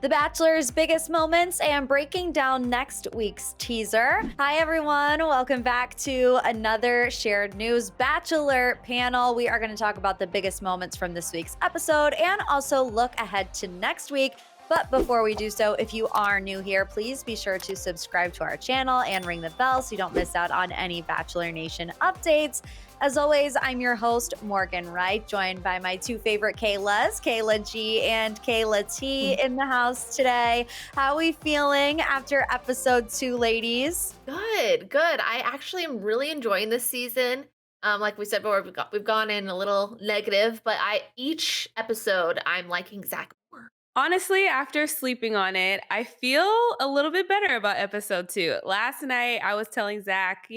The Bachelor's biggest moments and breaking down next week's teaser. Hi, everyone. Welcome back to another Shared News Bachelor panel. We are going to talk about the biggest moments from this week's episode and also look ahead to next week. But before we do so, if you are new here, please be sure to subscribe to our channel and ring the bell so you don't miss out on any Bachelor Nation updates. As always, I'm your host, Morgan Wright, joined by my two favorite Kaylas, Kayla G and Kayla T in the house today. How are we feeling after episode 2, ladies? Good. I actually am really enjoying this season. Like we said before, we've gone in a little negative, but each episode I'm liking Zach more. Honestly, after sleeping on it, I feel a little bit better about episode 2. Last night, I was telling Zach,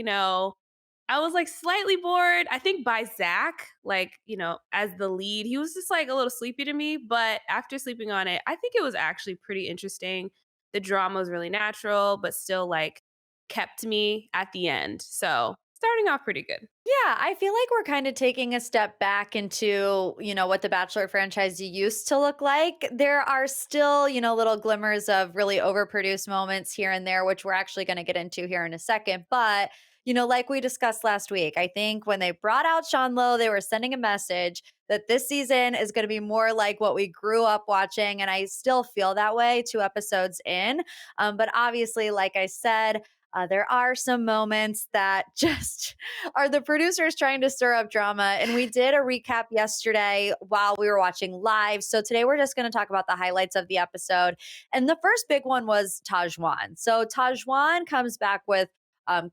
I was like slightly bored. I think by Zach, as the lead, he was just like a little sleepy to me. But after sleeping on it, I think it was actually pretty interesting. The drama was really natural, but still like kept me at the end. So starting off pretty good. Yeah, I feel like we're kind of taking a step back into, what the Bachelor franchise used to look like. There are still, little glimmers of really overproduced moments here and there, which we're actually going to get into here in a second. But, like we discussed last week, I think when they brought out Sean Lowe, they were sending a message that this season is going to be more like what we grew up watching. And I still feel that way 2 episodes in. But obviously, like I said, there are some moments that just are the producers trying to stir up drama. And we did a recap yesterday while we were watching live. So today we're just going to talk about the highlights of the episode. And the first big one was Tajwan. So Tajwan comes back with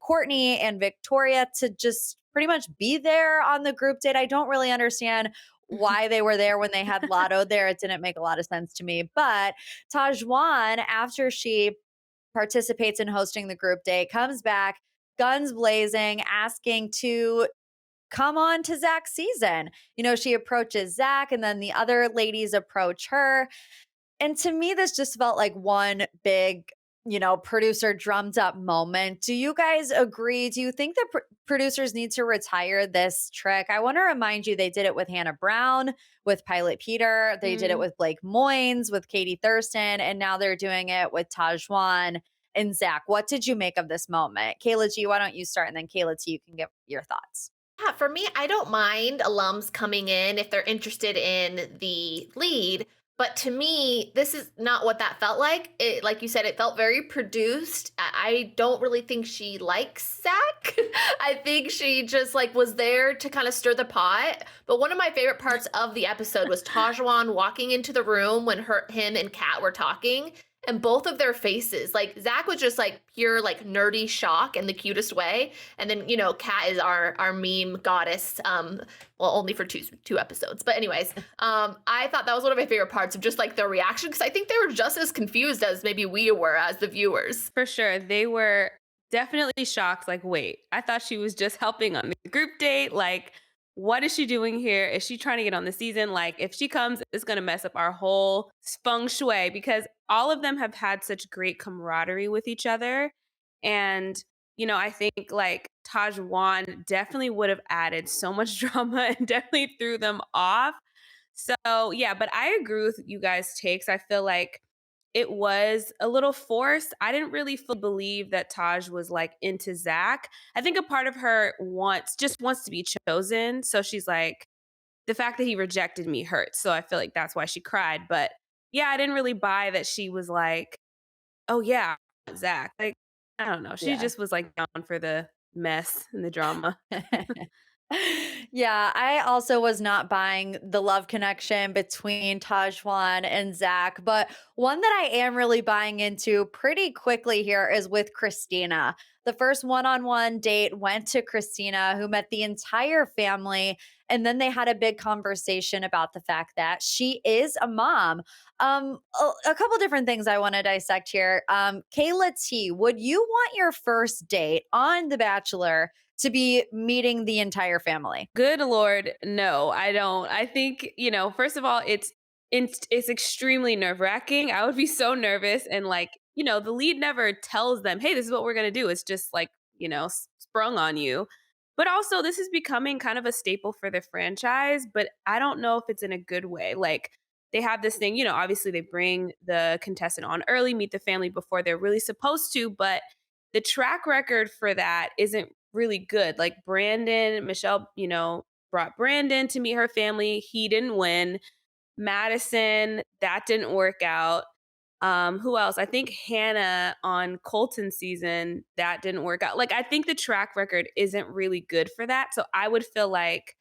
Courtney and Victoria to just pretty much be there on the group date. I don't really understand why they were there when they had Lotto there. It didn't make a lot of sense to me. But Tajwan, after she participates in hosting the group date, comes back, guns blazing, asking to come on to Zach's season. She approaches Zach and then the other ladies approach her. And to me, this just felt like one big, producer drummed up moment. Do you guys agree? Do you think that producers need to retire this trick? I want to remind you, they did it with Hannah Brown, with Pilot Peter. They did it with Blake Moynes, with Katie Thurston, and now they're doing it with Tajwan and Zach. What did you make of this moment? Kayla G, why don't you start? And then Kayla T, you can give your thoughts. Yeah, for me, I don't mind alums coming in if they're interested in the lead. But to me, this is not what that felt like. Like you said, it felt very produced. I don't really think she likes Zach. I think she just was there to kind of stir the pot. But one of my favorite parts of the episode was Tajwan walking into the room when him and Kat were talking. And both of their faces, Zach was just pure nerdy shock in the cutest way. And then, Kat is our meme goddess. Only for two episodes. But anyways, I thought that was one of my favorite parts of just their reaction. Because I think they were just as confused as maybe we were as the viewers. For sure. They were definitely shocked. Wait, I thought she was just helping on the group date. What is she doing here? Is she trying to get on the season? If she comes, it's going to mess up our whole feng shui, because all of them have had such great camaraderie with each other. And, I think Tajwan definitely would have added so much drama and definitely threw them off. So, yeah, but I agree with you guys' takes. I feel like it was a little forced. I didn't really fully believe that Taj was into Zach. I think a part of her just wants to be chosen. So she's like, the fact that he rejected me hurts. So I feel like that's why she cried. But yeah, I didn't really buy that she was like, oh yeah, Zach. I don't know. She Yeah. just was down for the mess and the drama. Yeah, I also was not buying the love connection between Tajwan and Zach, but one that I am really buying into pretty quickly here is with Christina. The first one-on-one date went to Christina, who met the entire family, and then they had a big conversation about the fact that she is a mom. A couple different things I want to dissect here. Kayla T, would you want your first date on The Bachelor to be meeting the entire family? Good Lord, no, I don't. I think, first of all, it's extremely nerve-wracking. I would be so nervous, and the lead never tells them, "Hey, this is what we're going to do." It's just sprung on you. But also, this is becoming kind of a staple for the franchise, but I don't know if it's in a good way. they have this thing, obviously they bring the contestant on early, meet the family before they're really supposed to, but the track record for that isn't really good. Like Michelle, brought Brandon to meet her family. He didn't win. Madison, that didn't work out. Who else? I think Hannah on Colton's season, that didn't work out. Like, I think the track record isn't really good for that. So I would feel like,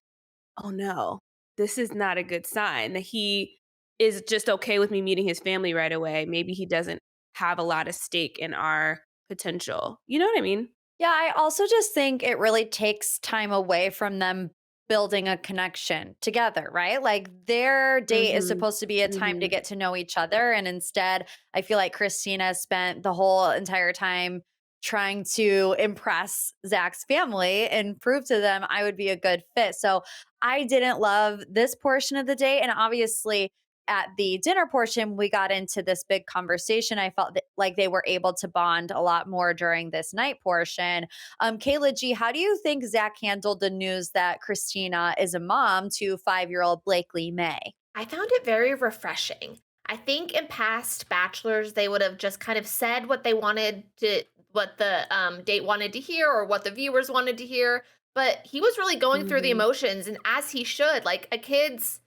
oh no, this is not a good sign that he is just okay with me meeting his family right away. Maybe he doesn't have a lot of stake in our potential. You know what I mean? Yeah, I also just think it really takes time away from them building a connection together, right? Like their date is Mhm. supposed to be a time to Mhm. get to know each other. And instead, I feel like Christina spent the whole entire time trying to impress Zach's family and prove to them I would be a good fit. So I didn't love this portion of the date. And obviously, at the dinner portion, we got into this big conversation. I felt like they were able to bond a lot more during this night portion. Kayla G, how do you think Zach handled the news that Christina is a mom to 5-year-old Blakely May? I found it very refreshing. I think in past bachelors, they would have just kind of said what they wanted to, what the date wanted to hear or what the viewers wanted to hear. But he was really going through the Mhm. emotions, and as he should, like a kid's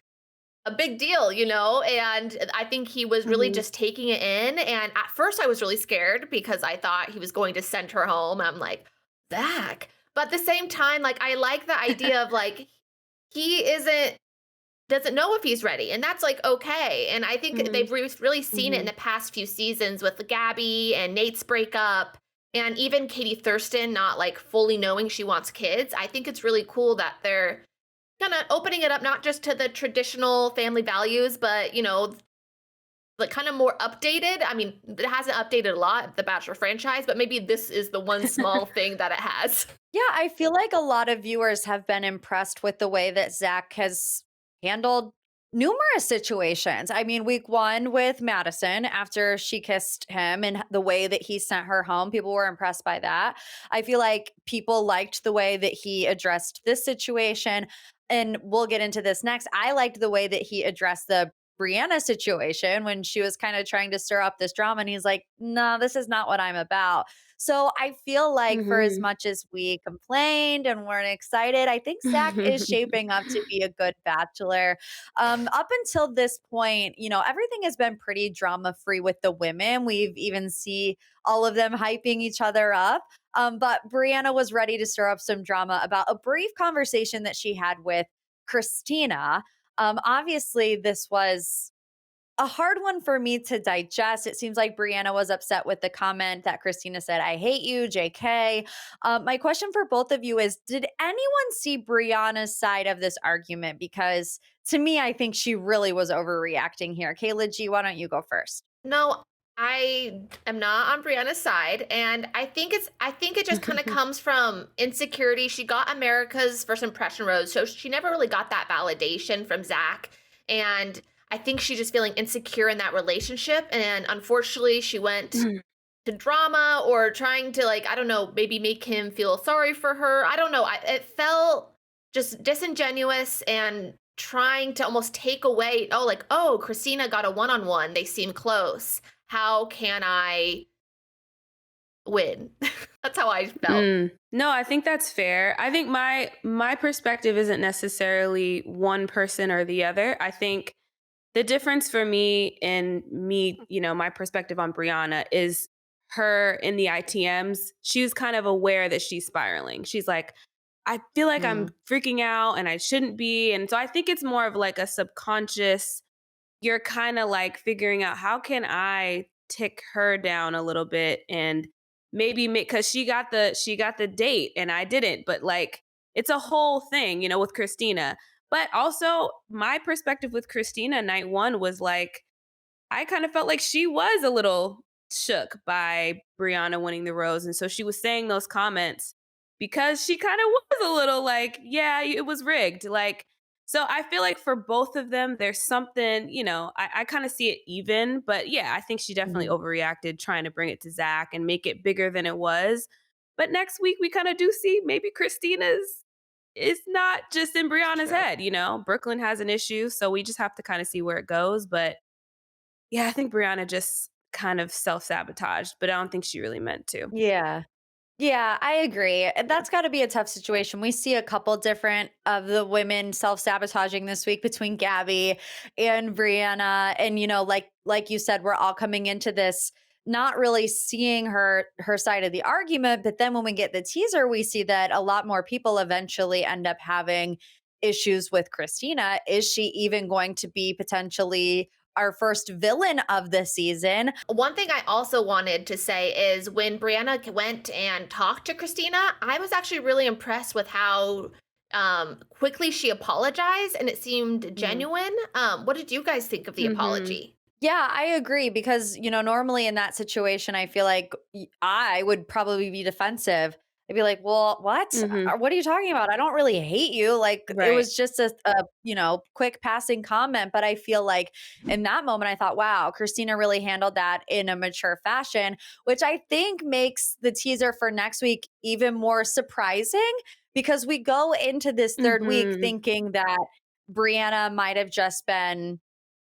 a big deal, And I think he was really Mhm. just taking it in. And at first, I was really scared because I thought he was going to send her home. I'm like, Zach. But at the same time, like, I like the idea of like, he doesn't know if he's ready, and that's like okay. And I think Mhm. really seen it in Mhm. the past few seasons with Gabby and Nate's breakup, and even Katie Thurston not like fully knowing she wants kids. I think it's really cool that they're kind of opening it up not just to the traditional family values, but like kind of more updated. I mean, it hasn't updated a lot, the Bachelor franchise, but maybe this is the one small thing that it has. Yeah, I feel like a lot of viewers have been impressed with the way that Zach has handled numerous situations. I mean, week one with Madison after she kissed him and the way that he sent her home, people were impressed by that. I feel like people liked the way that he addressed this situation. And we'll get into this next. I liked the way that he addressed the Brianna situation when she was kind of trying to stir up this drama. And he's like, no, this is not what I'm about. So I feel like for as Mhm. much as we complained and weren't excited, I think Zach is shaping up to be a good bachelor. Up until this point, everything has been pretty drama free with the women. We've even see all of them hyping each other up. But Brianna was ready to stir up some drama about a brief conversation that she had with Christina. Obviously, this was a hard one for me to digest. It seems like Brianna was upset with the comment that Christina said, I hate you, JK. My question for both of you is, did anyone see Brianna's side of this argument? Because to me, I think she really was overreacting here. Kayla G, why don't you go first? No, I am not on Brianna's side, and I think it just kind of comes from insecurity. She got America's first impression rose, so she never really got that validation from Zach, and I think she's just feeling insecure in that relationship. And unfortunately, she went to drama or trying to like I don't know, maybe make him feel sorry for her. I don't know. It felt just disingenuous and trying to almost take away. Oh, like oh, Christina got a one-on-one. They seem close. How can I win? That's how I felt. No, I think that's fair. I think my perspective isn't necessarily one person or the other. I think the difference for me, my perspective on Brianna is her in the ITMs. She's kind of aware that she's spiraling. She's like, I feel like I'm Mm, freaking out and I shouldn't be. And so I think it's more of like a subconscious, you're kind of like figuring out how can I tick her down a little bit and maybe make because she got the date and I didn't, but like it's a whole thing, with Christina. But also my perspective with Christina night one was like I kind of felt like she was a little shook by Brianna winning the rose. And so she was saying those comments because she kind of was a little like, yeah, it was rigged. Like, so I feel like for both of them, there's something, I kind of see it even. But yeah, I think she definitely mhm. overreacted trying to bring it to Zach and make it bigger than it was. But next week, we kind of do see maybe Christina's. it's not just in Brianna's True. head, you know? Brooklyn has an issue, so we just have to kinda see where it goes, but yeah, I think Brianna just kind of self-sabotaged, but I don't think she really meant to. Yeah. Yeah, I agree. And that's got to be a tough situation. We see a couple different of the women self-sabotaging this week between Gabby and Brianna, and like you said, we're all coming into this not really seeing her side of the argument, but then when we get the teaser, we see that a lot more people eventually end up having issues with Christina. Is she even going to be potentially our first villain of the season? One thing I also wanted to say is when Brianna went and talked to Christina, I was actually really impressed with how quickly she apologized and it seemed genuine. What did you guys think of the Mhm. apology? Yeah, I agree because, normally in that situation, I feel like I would probably be defensive. I'd be like, well, what? Mhm. What are you talking about? I don't really hate you. Like, it Right. was just a quick passing comment. But I feel like in that moment, I thought, wow, Christina really handled that in a mature fashion, which I think makes the teaser for next week even more surprising because we go into this third week Mhm. thinking that Brianna might have just been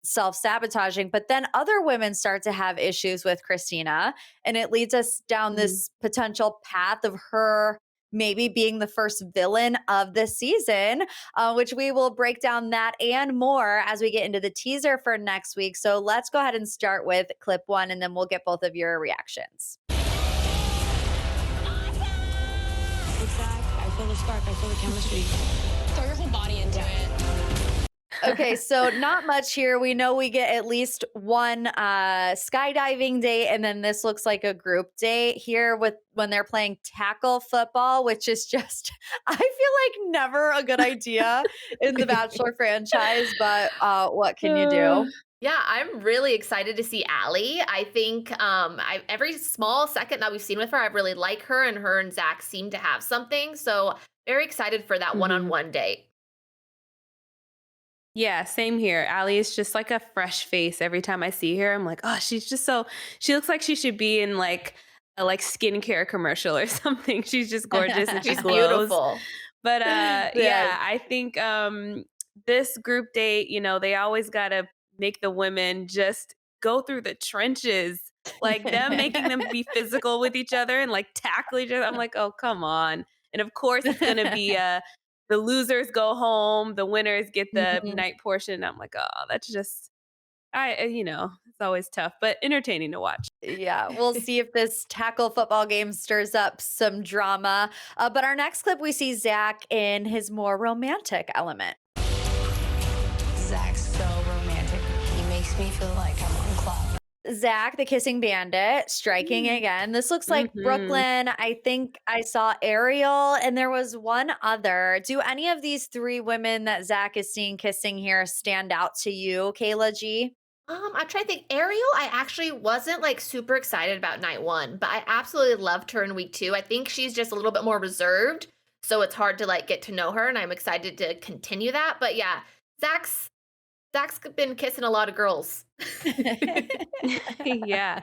self-sabotaging, but then other women start to have issues with Christina, and it leads us down Mhm. this potential path of her maybe being the first villain of the season, which we will break down that and more as we get into the teaser for next week. So let's go ahead and start with clip one, and then we'll get both of your reactions. Exact. I feel the spark. I feel the chemistry. Throw your whole body into it. Okay, so not much here. We know we get at least one skydiving date, and then this looks like a group date here with when they're playing tackle football, which is just I feel like never a good idea in the Bachelor franchise, but what can you Uh, do? Yeah, I'm really excited to see Allie. I think every small second that we've seen with her, I really like her, and her and Zach seem to have something. So very excited for that mhm. one-on-one date. Yeah, same here. Allie is just like a fresh face every time I see her. I'm like, "Oh, she looks like she should be in like a skincare commercial or something." She's just gorgeous and she She's glows. beautiful. But Yes. yeah, I think this group date, they always got to make the women just go through the trenches. Like them making them be physical with each other and like tackle each other. I'm like, "Oh, come on." And of course it's going to be the losers go home, the winners get the Mhm. night portion. I'm like, "Oh, that's just it's always tough, but entertaining to watch." Yeah, we'll see if this tackle football game stirs up some drama. But our next clip, we see Zach in his more romantic element. Zach's so romantic. He makes me feel like I'm on cloud. Zach, the kissing bandit, striking again. This looks like Mhm. Brooklyn. I think I saw Ariel, and there was one other. Do any of these three women that Zach is seeing kissing here stand out to you, Kayla G? I'm trying to think. Ariel, I actually wasn't like super excited about night one, but I absolutely loved her in week two. I think she's just a little bit more reserved, so it's hard to like get to know her, and I'm excited to continue that. But yeah, Zach's Zach's been kissing a lot of girls. Yeah.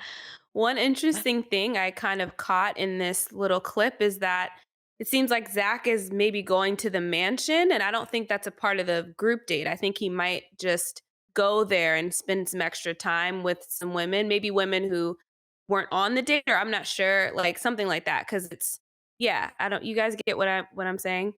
One interesting thing I kind of caught in this little clip is that it seems like Zach is maybe going to the mansion, and I don't think that's a part of the group date. I think he might just go there and spend some extra time with some women, maybe women who weren't on the date, or I'm not sure, like something like that. Cause yeah, I don't, you guys get what I'm saying?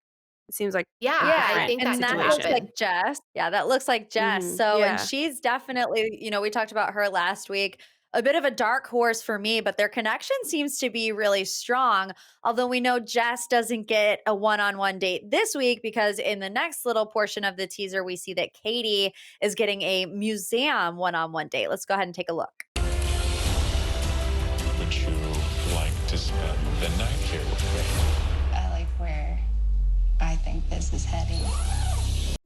It seems like Yeah, a I Yeah, different think and that could that looks like situation. happen. Jess. Yeah, that looks like Jess. So, and Yeah. she's definitely, we talked about her last week, a bit of a dark horse for me, but their connection seems to be really strong. Although we know Jess doesn't get a one on one date this week because in the next little portion of the teaser, we see that Katie is getting a museum one on one date. Let's go ahead and take a look. Would you like to spend the night here with me? I like where I think this is heading.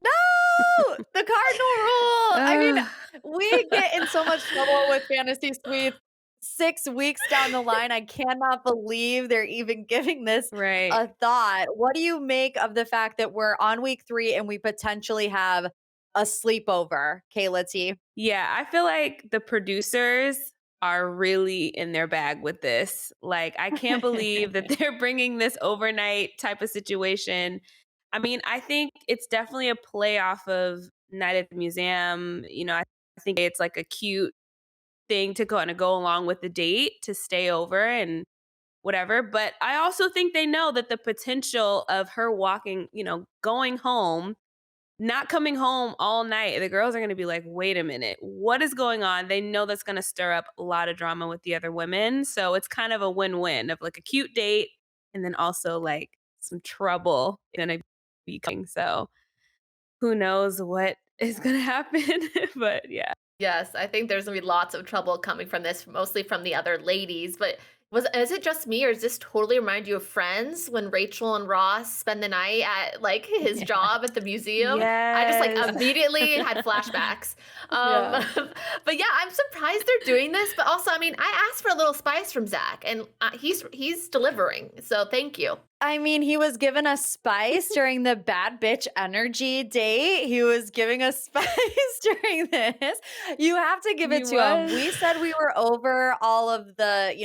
No, the cardinal rule. I mean, Ugh. we get in so much trouble with fantasy suites 6 weeks down the line. I cannot believe they're even giving this Right. a thought. What do you make of the fact that we're on week 3 and we potentially have a sleepover, Kayla T? Yeah, I feel like the producers are really in their bag with this. Like, I can't believe that they're bringing this overnight type of situation. I mean, I think it's definitely a play off of Night at the Museum. I think it's like a cute thing to kinda go along with the date to stay over and whatever, but I also think they know that the potential of her walking, going home, not coming home all night, the girls are gonna be like, "Wait a minute, what is going on?" They know that's gonna stir up a lot of drama with the other women, so it's kind of a win-win of, like, a cute date and then also, like, some trouble gonna be coming, so who knows what is gonna happen, but yeah. Yes, I think there's gonna be lots of trouble coming from this, mostly from the other ladies. But is it just me, or does this totally remind you of Friends when Rachel and Ross spend the night at like his job at the museum? I just like Yes. immediately had flashbacks. Um, Yeah. but yeah, I'm surprised they're doing this. But also, I mean, I asked for a little spice from Zach, and he's delivering. So thank you. I mean, he was giving us spice during the bad bitch energy date. He was giving us spice during this. You have to give He it to him. was. We said we were over all of the,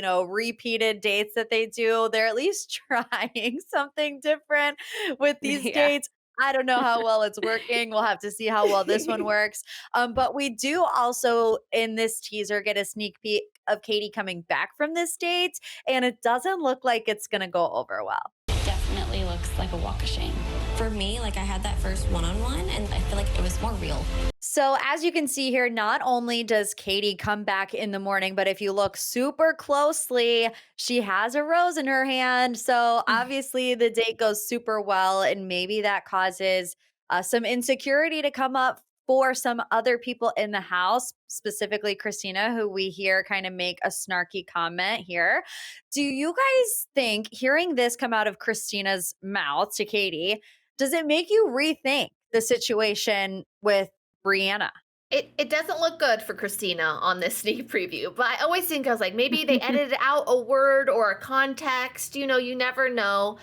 repeated dates that they do. They're at least trying something different with these Yeah. dates. I don't know how well it's working. We'll have to see how well this one works. But we do also in this teaser get a sneak peek of Katie coming back from this date, and it doesn't look like it's going to go over well. Definitely looks like a walk of shame. For me, like I had that first one-on-one and I feel like it was more real. So, as you can see here, not only does Katie come back in the morning, but if you look super closely, she has a rose in her hand. So, obviously, the date goes super well, and maybe that causes some insecurity to come up for some other people in the house, specifically Christina, who we hear kind of make a snarky comment here. Do you guys think hearing this come out of Christina's mouth to Katie, does it make you rethink the situation with Brianna? It doesn't look good for Christina on this sneak preview, but I always think I was like, maybe they edited out a word or a context. You never know.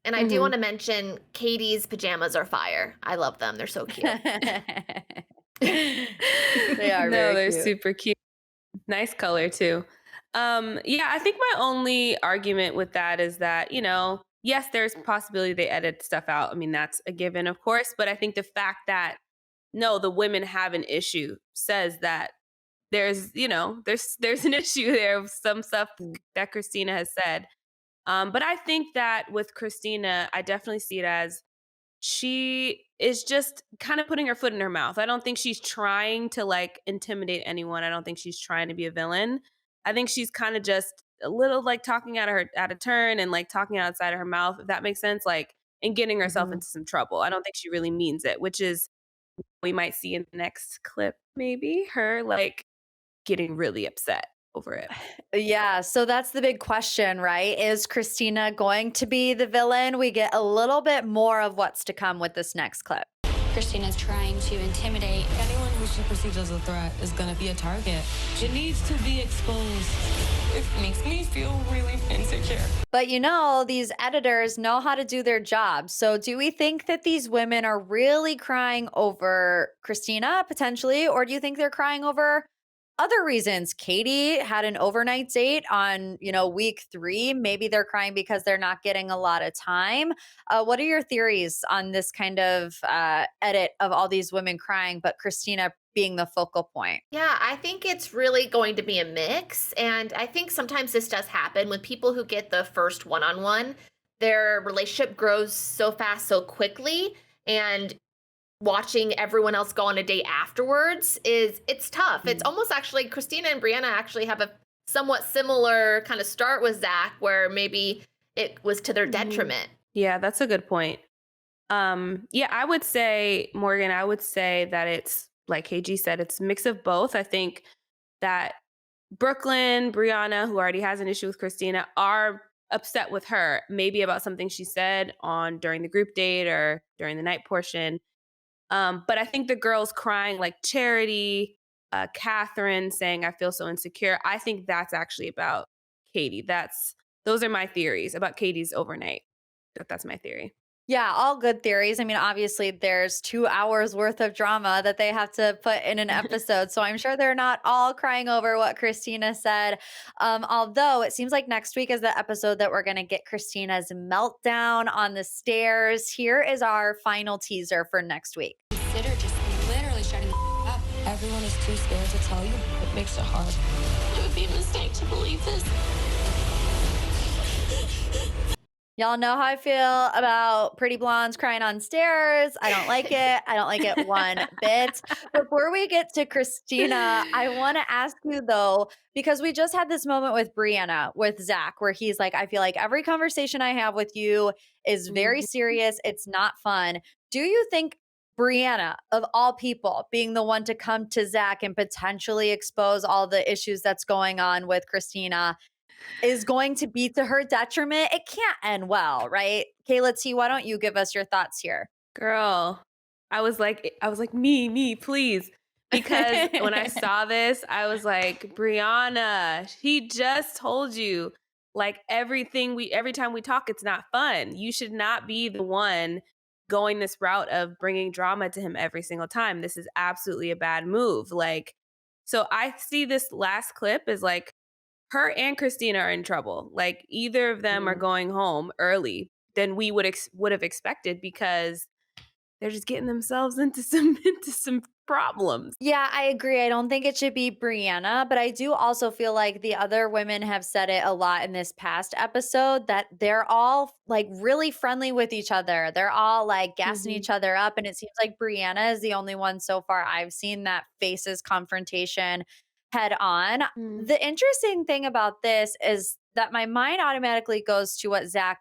And I do Mhm. want to mention Katie's pajamas are fire. I love them. They're so cute. They are No, very they're cute. super cute. Nice color too. Yeah, I think my only argument with that is that, yes, there's possibility they edit stuff out. I mean, that's a given, of course, but I think the fact that no, the women have an issue says that there's an issue there with some stuff that Christina has said. But I think that with Christina, I definitely see it as she is just kind of putting her foot in her mouth. I don't think she's trying to like intimidate anyone. I don't think she's trying to be a villain. I think she's kind of just a little like talking out of turn and like talking outside of her mouth, if that makes sense, like and getting herself Mhm. into some trouble. I don't think she really means it, which is we might see in the next clip, maybe her like getting really upset over it. Yeah, so that's the big question, right? Is Christina going to be the villain? We get a little bit more of what's to come with this next clip. Christina's trying to intimidate. Anyone who she perceives as a threat is going to be a target. She needs to be exposed. It makes me feel really insecure. But these editors know how to do their job. So do we think that these women are really crying over Christina potentially, or do you think they're crying over other reasons? Katie had an overnight date on, week 3. Maybe they're crying because they're not getting a lot of time. What are your theories on this kind of edit of all these women crying, but Christina being the focal point? Yeah, I think it's really going to be a mix. And I think sometimes this does happen with people who get the first one on one. Their relationship grows so fast, so quickly. And watching everyone else go on a date afterwards it's tough. It's Mm. almost actually Christina and Brianna actually have a somewhat similar kind of start with Zach, where maybe it was to their Mhm. detriment. Yeah, that's a good point. Yeah, I would say, Morgan, I would say that it's like KG said, it's a mix of both. I think that Brooklyn, Brianna, who already has an issue with Christina, are upset with her, maybe about something she said on during the group date or during the night portion. But I think the girls crying like Charity, Catherine saying, I feel so insecure. I think that's actually about Katie. Those are my theories about Katie's overnight. That's my theory. Yeah, all good theories. I mean, obviously, there's 2 hours worth of drama that they have to put in an episode. So I'm sure they're not all crying over what Christina said. Although it seems like next week is the episode that we're going to get Christina's meltdown on the stairs. Here is our final teaser for next week. Consider just literally shutting the up. Everyone is too scared to tell you. It makes it hard. It would be a mistake to believe this. Y'all know how I feel about pretty blondes crying on stairs. I don't like it. I don't like it one bit. Before we get to Christina, I want to ask you though, because we just had this moment with Brianna, with Zach, where he's like, I feel like every conversation I have with you is very Mhm. serious. It's not fun. Do you think Brianna, of all people, being the one to come to Zach and potentially expose all the issues that's going on with Christina, is going to be to her detriment? It can't end well, right? Kayla T, why don't you give us your thoughts here? Girl, I was like, me, please. Because when I saw this, I was like, Brianna, he just told you, like every time we talk, it's not fun. You should not be the one going this route of bringing drama to him every single time. This is absolutely a bad move. Like, so I see this last clip as like her and Christina are in trouble. Like either of them are Mm. going home early than we would have expected because they're just getting themselves into some into some problems. Yeah, I agree. I don't think it should be Brianna, but I do also feel like the other women have said it a lot in this past episode that they're all like really friendly with each other. They're all like gassing Mhm. each other up. And it seems like Brianna is the only one so far I've seen that faces confrontation head on. Mm. The interesting thing about this is that my mind automatically goes to what Zach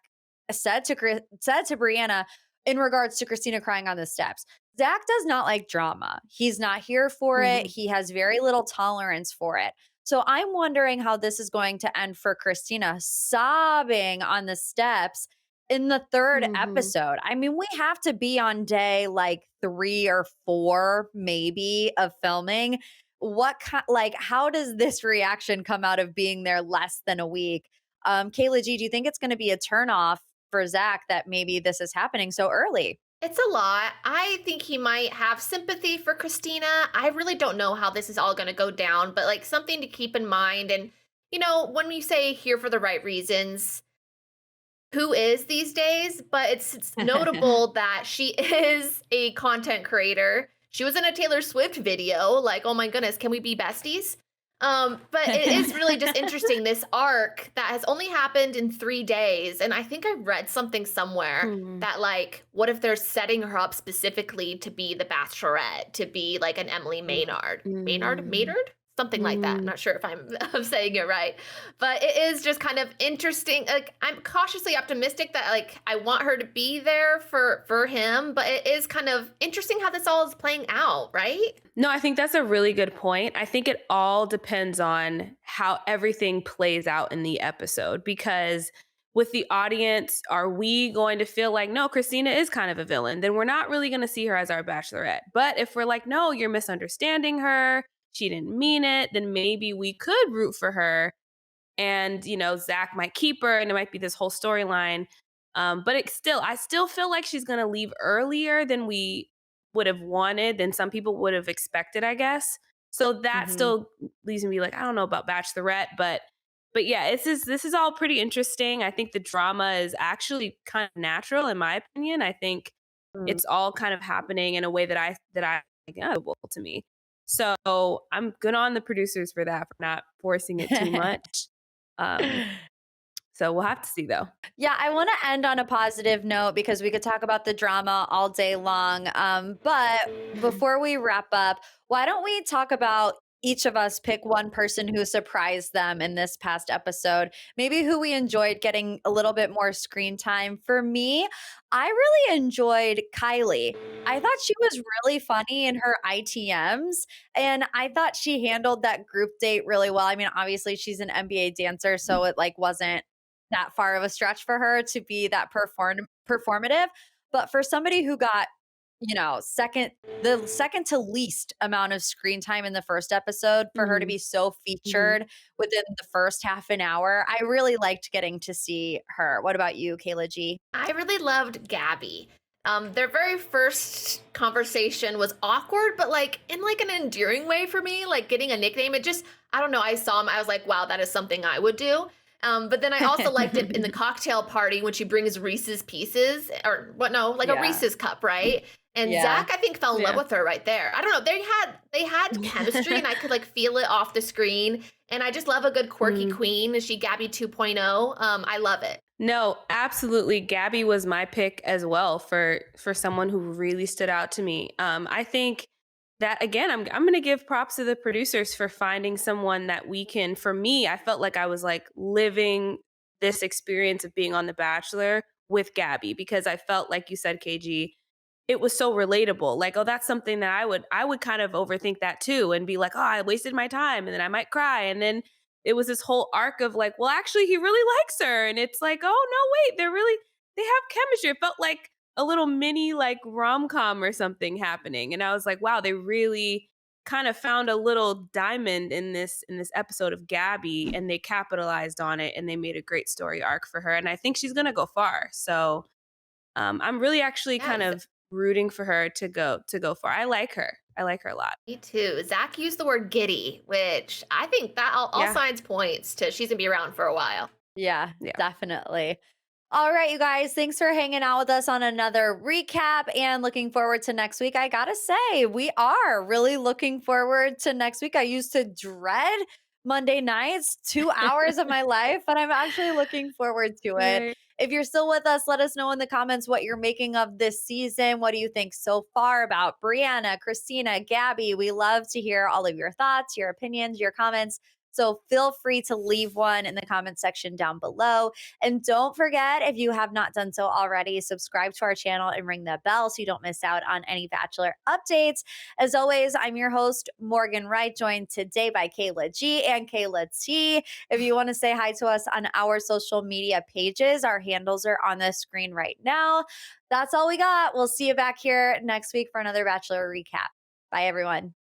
said to Brianna in regards to Christina crying on the steps. Zach does not like drama. He's not here for it. Mhm. He has very little tolerance for it. So I'm wondering how this is going to end for Christina sobbing on the steps in the third Mhm. episode. I mean, we have to be on day like 3 or 4, maybe, of filming. Like, how does this reaction come out of being there less than a week? Kayla G, do you think it's going to be a turnoff for Zach that maybe this is happening so early? It's a lot. I think he might have sympathy for Christina. I really don't know how this is all going to go down, but like something to keep in mind. And, when we say here for the right reasons, who is these days? But it's notable that she is a content creator. She was in a Taylor Swift video. Like, oh my goodness, can we be besties? But it is really just interesting, this arc that has only happened in 3 days. And I think I read something somewhere Mhm. that, like, what if they're setting her up specifically to be the Bachelorette, to be like an Emily Maynard? Maynard? Mm. Maynard? Something like that. I'm Mm. not sure if I'm saying it right. But it is just kind of interesting. Like, I'm cautiously optimistic that, like, I want her to be there for him, but it is kind of interesting how this all is playing out, right? No, I think that's a really good point. I think it all depends on how everything plays out in the episode because with the audience, are we going to feel like, no, Christina is kind of a villain? Then we're not really going to see her as our bachelorette. But if we're like, no, you're misunderstanding her, she didn't mean it, then maybe we could root for her and Zach might keep her and it might be this whole storyline. But I still feel like she's gonna leave earlier than we would have wanted, than some people would have expected, I guess. So that Mhm. still leaves me be like, I don't know about Bachelorette, but yeah, this is all pretty interesting. I think the drama is actually kind of natural in my opinion. I think Mm. it's all kind of happening in a way that I think is doable to me. So I'm good on the producers for that, for not forcing it too much. Um, so we'll have to see though. Yeah, I want to end on a positive note because we could talk about the drama all day long. But before we wrap up, why don't we talk about each of us pick one person who surprised them in this past episode? Maybe who we enjoyed getting a little bit more screen time. For me, I really enjoyed Kylie. I thought she was really funny in her ITMs, and I thought she handled that group date really well. I mean, obviously she's an NBA dancer, so it like wasn't that far of a stretch for her to be that performative. But for somebody who got, the second to least amount of screen time in the first episode for her to Mhm. be so Mhm. featured within the first half an hour. I really liked getting to see her. What about you, Kayla G? I really loved Gabby. Their very first conversation was awkward, but like in like an endearing way for me, like getting a nickname. It just, I don't know. I saw him. I was like, wow, that is something I would do. But then I also liked it in the cocktail party when she brings Reese's Pieces or what? No, like a Yeah. Reese's cup, right? And Yeah. Zach, I think, fell in love Yeah. with her right there. I don't know. They had chemistry, and I could like feel it off the screen. And I just love a good quirky Mm. queen. Is she Gabby 2.0? I love it. No, absolutely. Gabby was my pick as well for someone who really stood out to me. I think that again, I'm going to give props to the producers for finding someone that we can. For me, I felt like I was like living this experience of being on The Bachelor with Gabby because I felt like you said, KG, it was so relatable. Like, oh, that's something that I would kind of overthink that too and be like, oh, I wasted my time and then I might cry. And then it was this whole arc of like, well, actually he really likes her. And it's like, oh no, wait, they have chemistry. It felt like a little mini like rom-com or something happening. And I was like, wow, they really kind of found a little diamond in this episode of Gabby and they capitalized on it and they made a great story arc for her. And I think she's gonna go far. So I'm really actually kind Yes. of rooting for her to go far. I like her. I like her a lot. Me too. Zach used the word giddy, which I think that all Yeah. signs points to she's gonna be around for a while. Yeah, Yeah. definitely. All right, you guys, thanks for hanging out with us on another recap and looking forward to next week. I gotta say, we are really looking forward to next week. I used to dread Monday nights, 2 hours of my life, but I'm actually looking forward to it. Right. If you're still with us, let us know in the comments what you're making of this season. What do you think so far about Brianna, Christina, Gabby? We love to hear all of your thoughts, your opinions, your comments. So feel free to leave one in the comment section down below. And don't forget, if you have not done so already, subscribe to our channel and ring the bell so you don't miss out on any Bachelor updates. As always, I'm your host, Morgan Wright, joined today by Kayla G and Kayla T. If you want to say hi to us on our social media pages, our handles are on the screen right now. That's all we got. We'll see you back here next week for another Bachelor recap. Bye, everyone.